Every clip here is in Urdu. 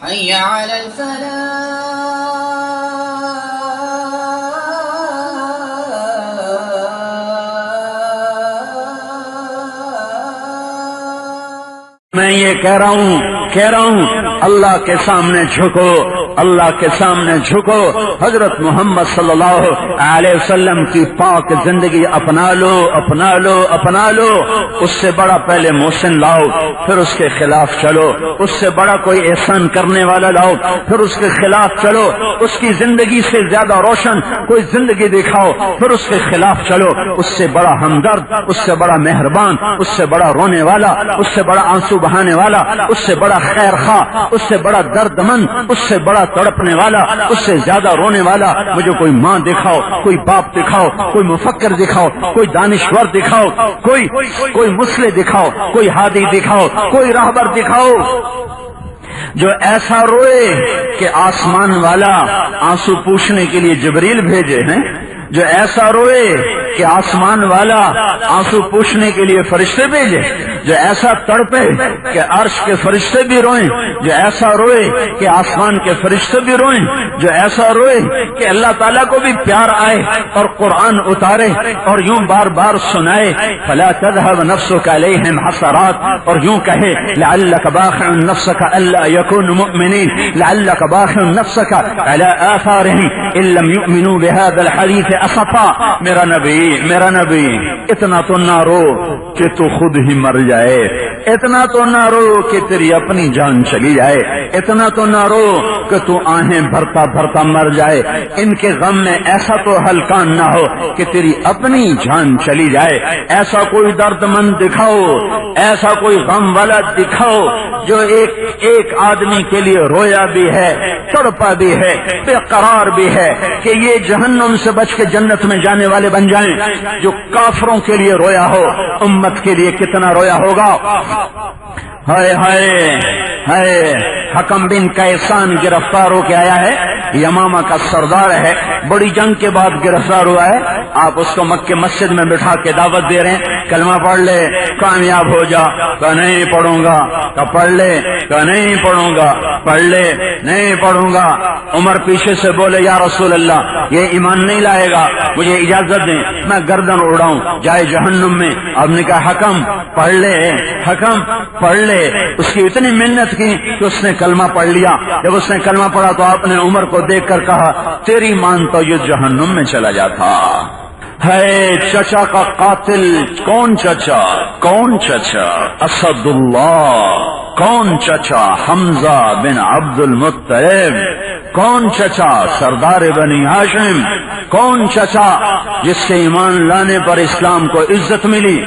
حي على میں یہ کہہ رہا ہوں اللہ کے سامنے جھکو، اللہ کے سامنے جھکو، حضرت محمد صلی اللہ علیہ وسلم کی پاک زندگی اپنا لو، اس سے بڑا پہلے محسن لاؤ، پھر اس کے خلاف چلو، اس سے بڑا کوئی احسان کرنے والا لاؤ، پھر اس کے خلاف چلو، اس کی زندگی سے زیادہ روشن کوئی زندگی دکھاؤ، پھر اس کے خلاف چلو، اس سے بڑا ہمدرد، اس سے بڑا مہربان، اس سے بڑا رونے والا، اس سے بڑا آنسو بہانے والا، اس سے بڑا خیر خواہ، اس سے بڑا درد مند، اس سے بڑا تڑپنے والا، اس سے زیادہ رونے والا مجھے کوئی ماں دکھاؤ، کوئی باپ دکھاؤ، کوئی مفکر دکھاؤ، کوئی دانشور دکھاؤ، کوئی مسلح دکھاؤ، کوئی ہادی دکھاؤ، کوئی راہبر دکھاؤ جو ایسا روئے کہ آسمان والا آنسو پوچھنے کے لیے جبریل بھیجے ہیں، جو ایسا روئے کہ آسمان والا آنسو پوچھنے کے لیے فرشتے بھیجے، جو ایسا تڑپے کہ عرش کے فرشتے بھی روئیں، جو ایسا روئے کہ آسمان کے فرشتے بھی روئیں، جو ایسا روئے کہ اللہ تعالیٰ کو بھی پیار آئے اور قرآن اتارے اور یوں بار بار سنائے فلا تذهب نفسك عليهم حسرات، اور یوں کہے لعلك باخع نفسك الا يكونوا مؤمنين، لعلك باخع نفسك على آثارهم ان لم يؤمنوا بهذا الحديث اسفا۔ میرا نبی اتنا تو نہ رو کہ تو خود ہی مر جائے، اتنا تو نہ رو کہ تیری اپنی جان چلی جائے، اتنا تو نہ رو کہ تو آہیں بھرتا بھرتا مر جائے، ان کے غم میں ایسا تو ہلکان نہ ہو کہ تیری اپنی جان چلی جائے۔ ایسا کوئی درد مند دکھاؤ، ایسا کوئی غم والا دکھاؤ جو ایک آدمی کے لیے رویا بھی ہے، تڑپا بھی ہے، بے قرار بھی ہے کہ یہ جہنم سے بچ کے جنت میں جانے والے بن جائیں۔ جو کافروں کے لیے رویا ہو، امت کے لیے کتنا رویا ہوگا۔ ہائے ہائے ہائے، حکم بن کیسان گرفتار ہو کے آیا ہے، یمامہ کا سردار ہے، بڑی جنگ کے بعد گرفتار ہوا ہے، آپ اس کو مکہ مسجد میں بٹھا کے دعوت دے رہے ہیں کلمہ پڑھ لے کامیاب ہو جا، کہ نہیں پڑھوں گا، کہ پڑھ لے، کہ نہیں پڑھوں گا، پڑھ لے، نہیں پڑھوں گا۔ عمر پیچھے سے بولے یا رسول اللہ یہ ایمان نہیں لائے گا، مجھے اجازت دیں میں گردن اڑاؤں جائے جہنم میں۔ آپ نے کہا حکم پڑھ لے، حکم پڑھ لے۔ اس کی اتنی محنت کی کہ اس نے کلمہ پڑھ لیا۔ جب اس نے کلمہ پڑھا تو آپ نے عمر کو دیکھ کر کہا تیری مان تو یہ جہنم میں چلا جاتا ہے۔ چچا کا قاتل کون چچا؟ کون چچا؟ اسد اللہ۔ کون چچا؟ حمزہ بن عبد المطلب۔ کون چچا؟ سردار بنی ہاشم۔ کون چچا جس کے ایمان لانے پر اسلام کو عزت ملی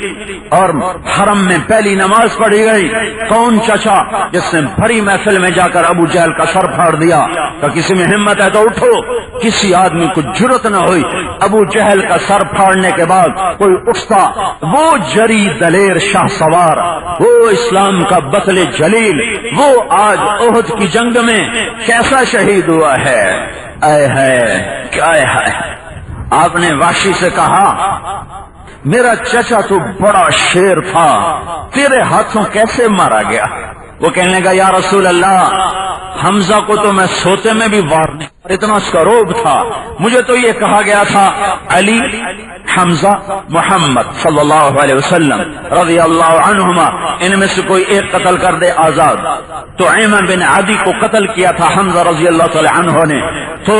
اور حرم میں پہلی نماز پڑھی گئی؟ کون چچا جس نے بھری محفل میں جا کر ابو جہل کا سر پھاڑ دیا کہ کسی میں ہمت ہے تو اٹھو؟ کسی آدمی کو جرت نہ ہوئی ابو جہل کا سر پھاڑنے کے بعد کوئی اٹھتا، وہ جری دلیر شاہ سوار، وہ اسلام کا بطل جلیل، وہ آج احد کی جنگ میں کیسا شہید ہوا ہے۔ اے ہے کیا ہے۔ آپ نے وحشی سے کہا میرا چچا تو بڑا شیر تھا، تیرے ہاتھوں کیسے مارا گیا؟ وہ کہنے لگا یا رسول اللہ حمزہ کو تو میں سوتے میں بھی وار نہیں، اتنا اس کا روب تھا، مجھے تو یہ کہا گیا تھا علی، حمزہ، محمد صلی اللہ علیہ وسلم رضی اللہ عنہما ان میں سے کوئی ایک قتل کر دے آزاد۔ تو ایمن بن عدی کو قتل کیا تھا حمزہ رضی اللہ تعالی عنہ نے، تو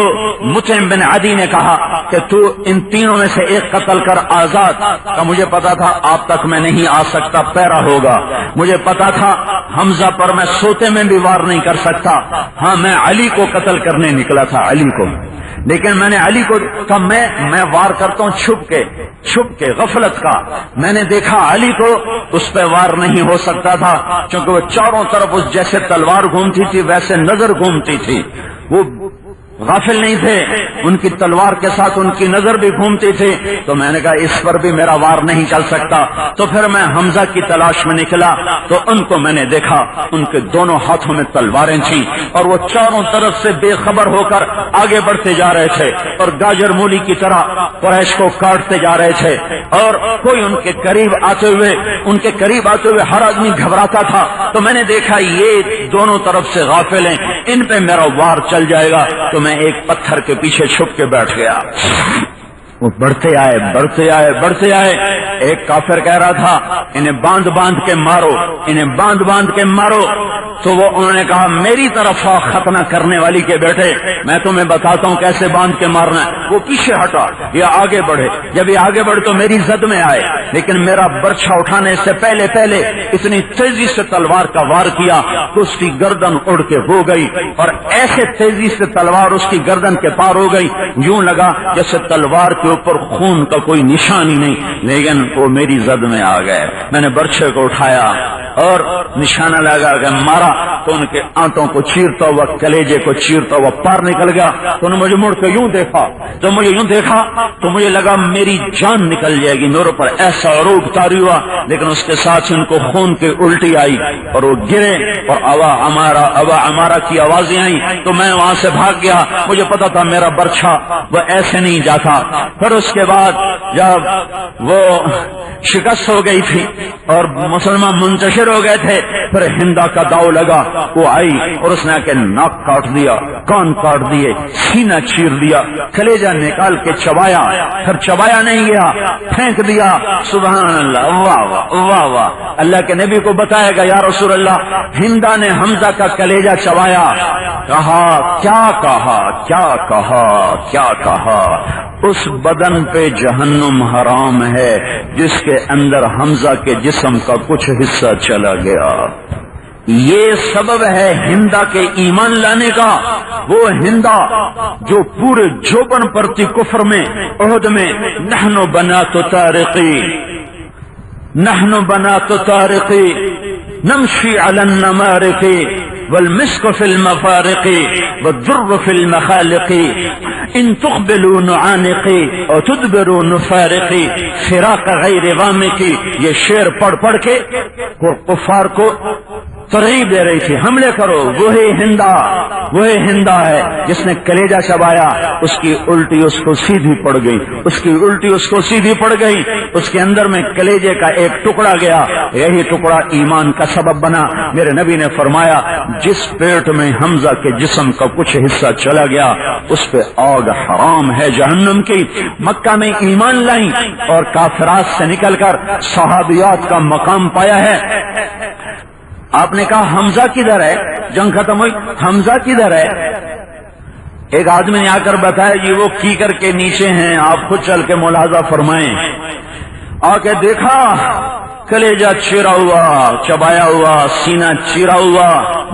مطعم بن عدی نے کہا کہ تو ان تینوں میں سے ایک قتل کر آزاد۔ کہ مجھے پتا تھا آپ تک میں نہیں آ سکتا، پیرا ہوگا، مجھے پتا تھا حمزہ پر میں سوتے میں بھی وار نہیں کر سکتا، ہاں میں علی کو قتل کرنے نکلا تھا، علی کو، لیکن میں نے علی کو کہا میں وار کرتا ہوں چھپ کے غفلت کا۔ میں نے دیکھا علی کو، اس پہ وار نہیں ہو سکتا تھا کیونکہ وہ چاروں طرف اس جیسے تلوار گھومتی تھی ویسے نظر گھومتی تھی، وہ غافل نہیں تھے، ان کی تلوار کے ساتھ ان کی نظر بھی گھومتی تھی، تو میں نے کہا اس پر بھی میرا وار نہیں چل سکتا، تو پھر میں حمزہ کی تلاش میں نکلا، تو ان کو میں نے دیکھا ان کے دونوں ہاتھوں میں تلواریں تھیں اور وہ چاروں طرف سے بے خبر ہو کر آگے بڑھتے جا رہے تھے اور گاجر مولی کی طرح قریش کو کاٹتے جا رہے تھے، اور کوئی ان کے قریب آتے ہوئے ہر آدمی گھبراتا تھا، تو میں نے دیکھا یہ دونوں طرف سے غافل ہیں، ان پہ میرا وار چل جائے گا، تو میں ایک پتھر کے پیچھے چھپ کے بیٹھ گیا۔ وہ بڑھتے آئے، ایک کافر کہہ رہا تھا انہیں باندھ باندھ کے مارو، تو وہ انہوں نے کہا میری طرف ختنہ کرنے والی کے بیٹے، میں تمہیں بتاتا ہوں کیسے باندھ کے مارنا ہے۔ وہ پیچھے ہٹا، یہ آگے بڑھے، جب یہ آگے بڑھ تو میری زد میں آئے، لیکن میرا برچھا اٹھانے سے پہلے اتنی تیزی سے تلوار کا وار کیا تو اس کی گردن اڑ کے ہو گئی، اور ایسے تیزی سے تلوار اس کی گردن کے پار ہو گئی، یوں لگا جیسے تلوار کے اوپر خون کا کوئی نشان ہی نہیں، لیکن وہ میری زد میں آ گئے۔ میں نے برچھے کو اٹھایا اور نشانہ لگا کہ مارا، تو ان کے آنتوں کو چیرتا ہوا، کلیجے کو چیرتا ہوا پار نکل گیا، تو انہوں نے مجھے مڑ کے یوں دیکھا، جب مجھے یوں دیکھا تو مجھے لگا میری جان نکل جائے گی، میرے پر ایسا عروج طاری ہوا، لیکن اس کے ساتھ ان کو خون کی الٹی آئی اور وہ گرے اور ابا ہمارا کی آوازیں آئیں، تو میں وہاں سے بھاگ گیا، مجھے پتا تھا میرا برچھا وہ ایسے نہیں جاتا۔ پھر اس کے بعد جب وہ شکست ہو گئی تھی اور مسلمان منتشر ہو گئے تھے، پھر ہندا کا داؤ لگا، وہ آئی اور اس نے آ کے ناک کاٹ دیا، کان کاٹ دیے، سینہ چیر دیا، کلیجہ نکال کے چبایا، پھر چبایا نہیں گیا، پھینک دیا۔ سبحان اللہ، واہ واہ واہ واہ، اللہ کے نبی کو بتایا گا یا رسول اللہ ہندا نے حمزہ کا کلیجہ چبایا، کیا کہا اس بدن پہ جہنم حرام ہے جس کے اندر حمزہ کے جسم کا کچھ حصہ چلا گیا۔ یہ سبب ہے ہندا کے ایمان لانے کا، وہ ہندا جو پورے جوبن پر تھی کفر میں، عہد میں، نحن بنات طارقی نمشی علی النمارق والمسك في المفارق والدر في المخالق ان تقبلوا نعانقی اور تدبروا نفارقی فراق غیر غامقی۔ یہ شعر پڑھ کے کفار کو ترغیب دے رہی تھی، حملے کرو، وہی ہندا ہے جس نے کلیجہ چبایا، اس کی الٹی اس کو سیدھی پڑ گئی، اس کے اندر میں کلیجے کا ایک ٹکڑا گیا، یہی ٹکڑا ایمان کا سبب بنا۔ میرے نبی نے فرمایا جس پیٹ میں حمزہ کے جسم کا کچھ حصہ چلا گیا اس پہ آگ حرام ہے جہنم کی۔ مکہ میں ایمان لائیں اور کافرات سے نکل کر صحابیات کا مقام پایا ہے۔ آپ نے کہا حمزہ کدھر ہے؟ جنگ ختم ہوئی، حمزہ کدھر ہے؟ ایک آدمی نے آ کر بتایا جی وہ کیکر کے نیچے ہیں، آپ خود چل کے ملاحظہ فرمائیں۔ آ کے دیکھا کلیجہ چیرا ہوا، چبایا ہوا، سینہ چیرا ہوا،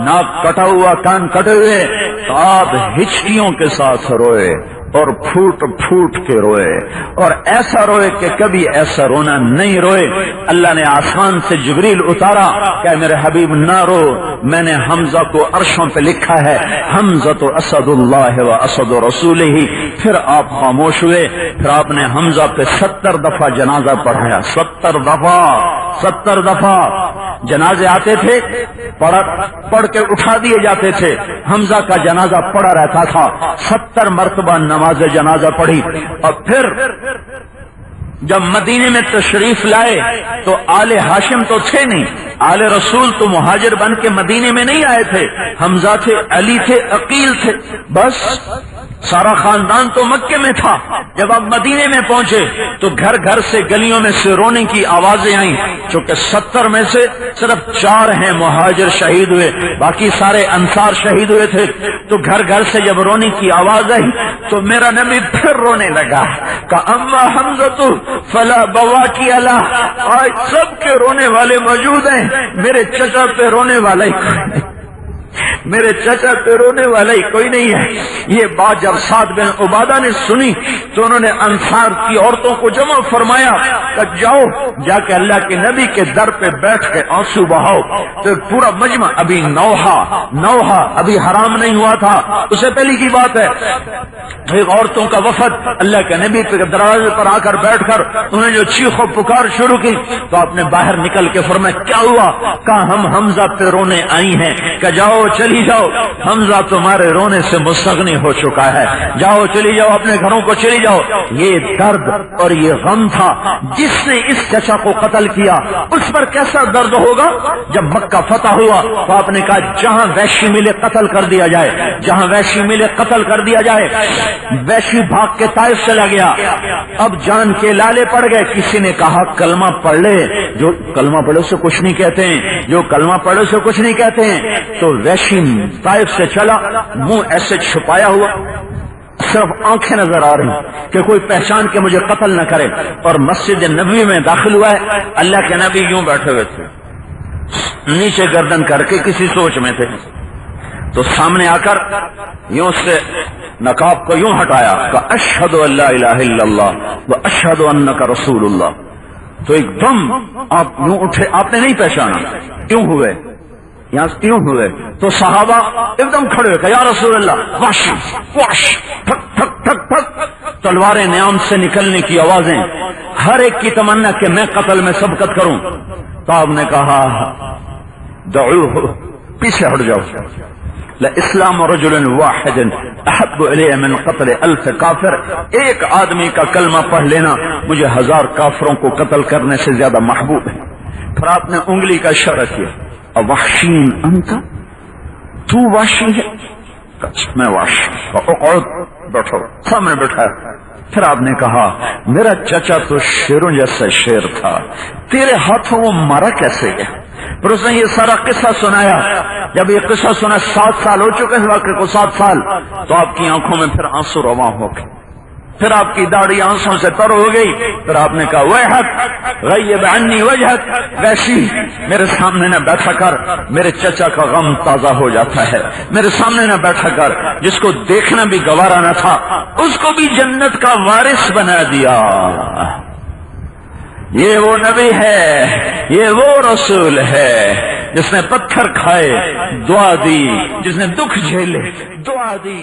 ناک کٹا ہوا، کان کٹے ہوئے، تو آپ ہچکیوں کے ساتھ روئے اور پھوٹ کے روئے، اور ایسا روئے کہ کبھی ایسا رونا نہیں روئے۔ اللہ نے آسمان سے جبریل اتارا کہ میرے حبیب نہ رو، میں نے حمزہ کو عرشوں پہ لکھا ہے حمزہ تو اسد اللہ و اسد رسولہ۔ پھر آپ خاموش ہوئے، پھر آپ نے حمزہ پہ 70 دفعہ جنازہ پڑھایا، 70 دفعہ جنازے آتے تھے، پڑھ کے اٹھا دیے جاتے تھے، حمزہ کا جنازہ پڑا رہتا تھا، 70 مرتبہ نماز جنازہ پڑھی۔ اور پھر جب مدینے میں تشریف لائے تو آل ہاشم تو تھے نہیں، آل رسول تو مہاجر بن کے مدینے میں نہیں آئے تھے، حمزہ تھے، علی تھے، عقیل تھے، بس سارا خاندان تو مکے میں تھا۔ جب آپ مدینے میں پہنچے تو گھر گھر سے گلیوں میں سے رونے کی آوازیں آئیں، چونکہ 70 میں سے صرف 4 ہیں مہاجر شہید ہوئے، باقی سارے انصار شہید ہوئے تھے۔ تو گھر گھر سے جب رونے کی آواز آئی تو میرا نبی پھر رونے لگا کہ اما حمزہ فلا بواکی اللہ، آج سب کے رونے والے موجود ہیں، میرے چچا پہ رونے والا ہی کوئی نہیں۔ میرے چچا پہ رونے والا ہی کوئی نہیں ہے۔ یہ بات جب سعد بن عبادہ نے سنی تو انہوں نے انصار کی عورتوں کو جمع فرمایا کہ جاؤ جا کے اللہ کے نبی کے در پہ بیٹھ کے آنسو بہاؤ۔ تو پورا مجمع ابھی نوحہ ابھی حرام نہیں ہوا تھا، اس سے پہلے کی بات ہے، ایک عورتوں کا وفد اللہ کے نبی کے دروازے پر آ کر بیٹھ کر انہوں نے جو چیخ و پکار شروع کی تو آپ نے باہر نکل کے فرمایا کیا ہوا؟ کہا ہم حمزہ پہ رونے آئی ہیں، کہ جاؤ چلی جاؤ، حمزہ تمہارے رونے سے مستغنی ہو چکا ہے، جاؤ چلی جاؤ اپنے گھروں کو چلی جاؤ۔ یہ درد اور یہ غم تھا جس نے اس چچا کو قتل کیا، اس پر کیسا درد ہوگا؟ جب مکہ فتح ہوا تو آپ نے کہا جہاں وحشی ملے قتل کر دیا جائے، جہاں وحشی ملے قتل کر دیا جائے۔ وحشی بھاگ کے طائف چلا گیا، اب جان کے لالے پڑ گئے۔ کسی نے کہا کلمہ پڑھ لے، جو کلمہ پڑھے اسے کچھ نہیں کہتے ہیں، جو کلمہ پڑھے اسے کچھ نہیں کہتے ہیں۔ تو وحشی طائف سے چلا، منہ ایسے چھپایا ہوا، صرف آنکھیں نظر آ رہی کہ کوئی پہچان کے مجھے قتل نہ کرے، اور مسجد نبوی میں داخل ہوا ہے۔ اللہ کے نبی یوں بیٹھے ہوئے تھے، نیچے گردن کر کے کسی سوچ میں تھے، تو سامنے آ کر یوں سے نقاب کو یوں ہٹایا کہ اشہد ان لا الہ الا اللہ و اشہد انک رسول اللہ۔ تو ایک دم آپ یوں اٹھے، آپ نے نہیں پہچانا، کیوں ہوئے یہاں کیوں ہوئے؟ تو صحابہ ایک دم کھڑے ہوئے کہ یا رسول اللہ، واش واش، ٹھک ٹھک ٹھک ٹھک، تلواریں نیام سے نکلنے کی آوازیں، ہر ایک کی تمنا کہ میں قتل میں سبقت کروں۔ تو آپ نے کہا دعوہ، پیچھے ہٹ جاؤ، لاسلام رجل واحد احب الی من قتل الف کافر، ایک آدمی کا کلمہ پڑھ لینا مجھے 1000 کافروں کو قتل کرنے سے زیادہ محبوب ہے۔ پھر آپ نے انگلی کا اشارہ کیا، وحشین انت، تو وحشی ہے؟ میں وحشی، اقعد، بیٹھو، سامنے بیٹھا۔ پھر آپ نے کہا میرا چچا تو شیروں جیسا شیر تھا، تیرے ہاتھوں وہ مارا کیسے گیا؟ پھر اس نے یہ سارا قصہ سنایا۔ جب یہ قصہ سنا، 7 سال ہو چکے اس واقعے کو، 7 سال، تو آپ کی آنکھوں میں پھر آنسو رواں ہو گئے، پھر آپ کی داڑھی آنسوں سے تر ہو گئی۔ پھر آپ نے کہا ویحک غیب عنی وجہک، ویسی میرے سامنے نہ بیٹھا کر، میرے چچا کا غم تازہ ہو جاتا ہے، میرے سامنے نہ بیٹھا کر، جس کو دیکھنا بھی گوارا نہ تھا اس کو بھی جنت کا وارث بنا دیا۔ یہ وہ نبی ہے، یہ وہ رسول ہے جس نے پتھر کھائے دعا دی، جس نے دکھ جھیلے دعا دی۔